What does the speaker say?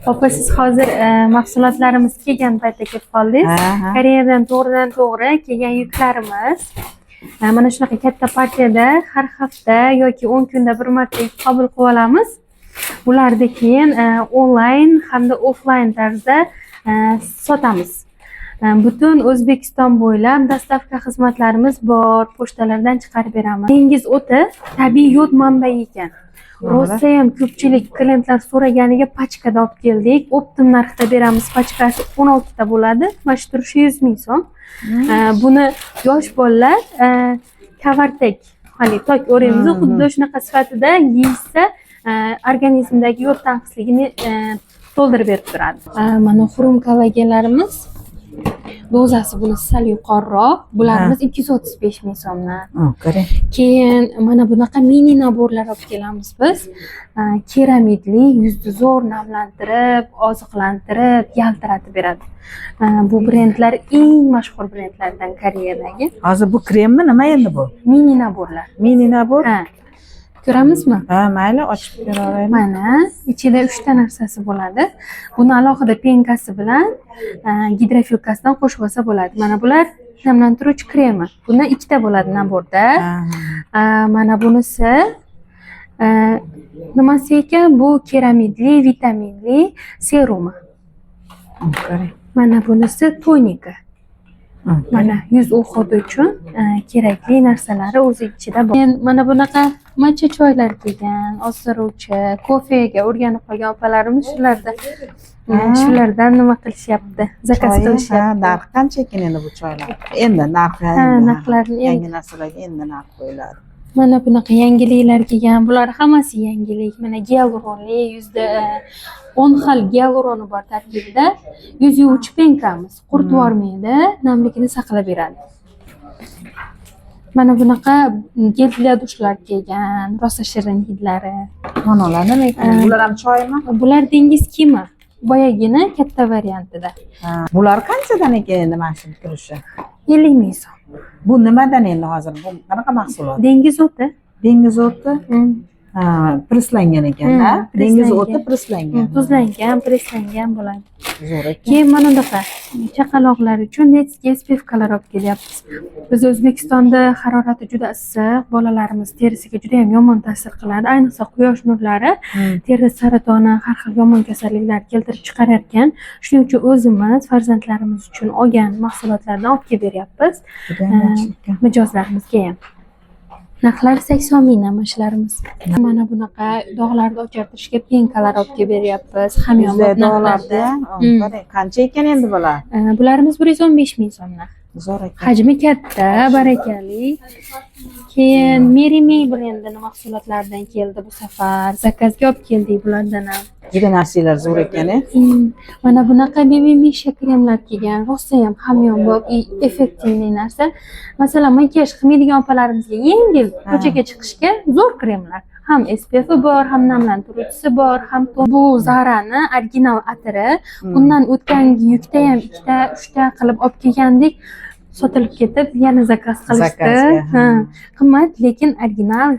Opa, siz hozir mahsulotlarimiz kelgan paytda kelib qoldingiz. Koreyadan to'g'ridan-to'g'ri kelgan yuklarimiz. Mana shunaqa katta partiyada har hafta yoki 10 kunda bir marta qabul qilib olamiz. Ularni keyin onlayn hamda offlayn tarzda sotamiz. Butun O'zbekiston bo'ylab dostavka xizmatlarimiz bor, pochtalardan chiqarib beramiz. Dengiz o'ti tabiiy yod manbai ekan. Rosa ham ko'pchilik klientlar so'raganiga pachkada olib keldik. Optim narxda beramiz. Pachkasi 16 ta bo'ladi. Mana shu turishi 100 ming so'm. Buni yosh bolalar kavartak, hali tok o'raymiz, xuddi shunaqa sifatida yeysa organizmdagi yod tanqisligini to'ldirib berib turadi. Mana xurum kollagenlarimiz dozasi buni sal yuqoriroq. Bularimiz 235 ming so'mdan. Keyin mana bunaqa mini naborlar olib kelamiz biz. Keramidli, yuzni zo'r namlantirib, oziqlantirib, yaltiratib beradi. Bu brendlar eng mashhur brendlardan Koreyadagi. Hozir bu kremmi, nima endi bu? Mini naborlar. Mini nabor? Ha. Ko'ramizmi? Ha, mayli, ochib ko'raveraylik. Mana ichida 3 ta narsasi bo'ladi. Buni alohida penkasi bilan gidrofilkasidan qo'shib olsa bo'ladi. Mana bular namlantiruvchi kremi. Bundan 2 ta bo'ladi naborda. Mana bunisi nimasi ekan? Bu keramidli, vitaminli serumi. Mana bunisi tonika. Mana yuz uhudi uchun kerakli narsalari o'z ichida bor. Mana bunaqa matcha choylar kelgan, ozdiruvchi, kofega o'rganib qolgan opalarimiz shulardan nima qilishyapti? Zakaz qilishyapti. Narxi qancha ekan endi bu choylar? Endi narxi narxlarni yangi narsalarga endi narx qo'yiladi. Mana bunaqa yangiliklar kelgan. Bular hammasi yangilik. Mana gialuronli, yuzda 10 xil gialuroni bor tarkibida. Yuz yuvuvchi penkamiz. Qurt yormaydi, namlikni saqlab beradi. Mana bunaqa gel dushlar kelgan, rosa shirin hidlari. Mana ular nima ekan? Bular ham choymi? Bular dengiz kiyimi. Boyagina katta variantida. Bular qanchadan ekan endi mana shu turishi? 50 ming so'm. Bu nimadan endi hozir? Bu qanaqa mahsulot? Dengiz o'ti. Dengiz o'ti? Preslangan ekan-da. Dengiz o'ti preslangan. Tuzlangan, preslangan bo'ladi. Zo'r ekan. Keyin mana bunaqa chaqaloqlar uchun netskiy spevkalar olib kelyapmiz. Biz O'zbekistonda harorati juda issiq, bolalarimiz terisiga juda ham yomon ta'sir qiladi. Ayniqsa quyosh nurlari teri saratoni, har xil yomon kasalliklar keltirib chiqarayotgan. Shuning uchun o'zimiz farzandlarimiz uchun olgan mahsulotlardan olib kelib beryapmiz. Mijozlarimizga ham. Narxlari 80 mingdan boshlarimiz. Mana bunaqa dog'larni o'chirtirishga penkalar olib kelib beryapmiz. Hamyonbop narxlarda. Qancha ekan endi bular? Bularimiz 115 ming so'mdan. Zo'r ekan. Hajmi katta, barakali. Keyin Mary May brendining mahsulotlaridan keldi bu safar. Zakazga olib keldik bulardan ham. Juda narsalar zo'r ekan-a. Mana bunaqa baby misha kremlar kelgan. Rosa ham hamyonbop, effektivli narsa. Masalan, makiyaj qilmaydigan opalarimizga yengil ko'chaga chiqishga zo'r kremlar. Ham SPF bor, ham namlantiruvchisi bor, ham bu Zara'ni original atiri. Bundan o'tgangi yukda ham 2 ta, 3 ta qilib olib kelgandik. Sotilib ketib, yana zakaz qilishdi. Qimmat, lekin original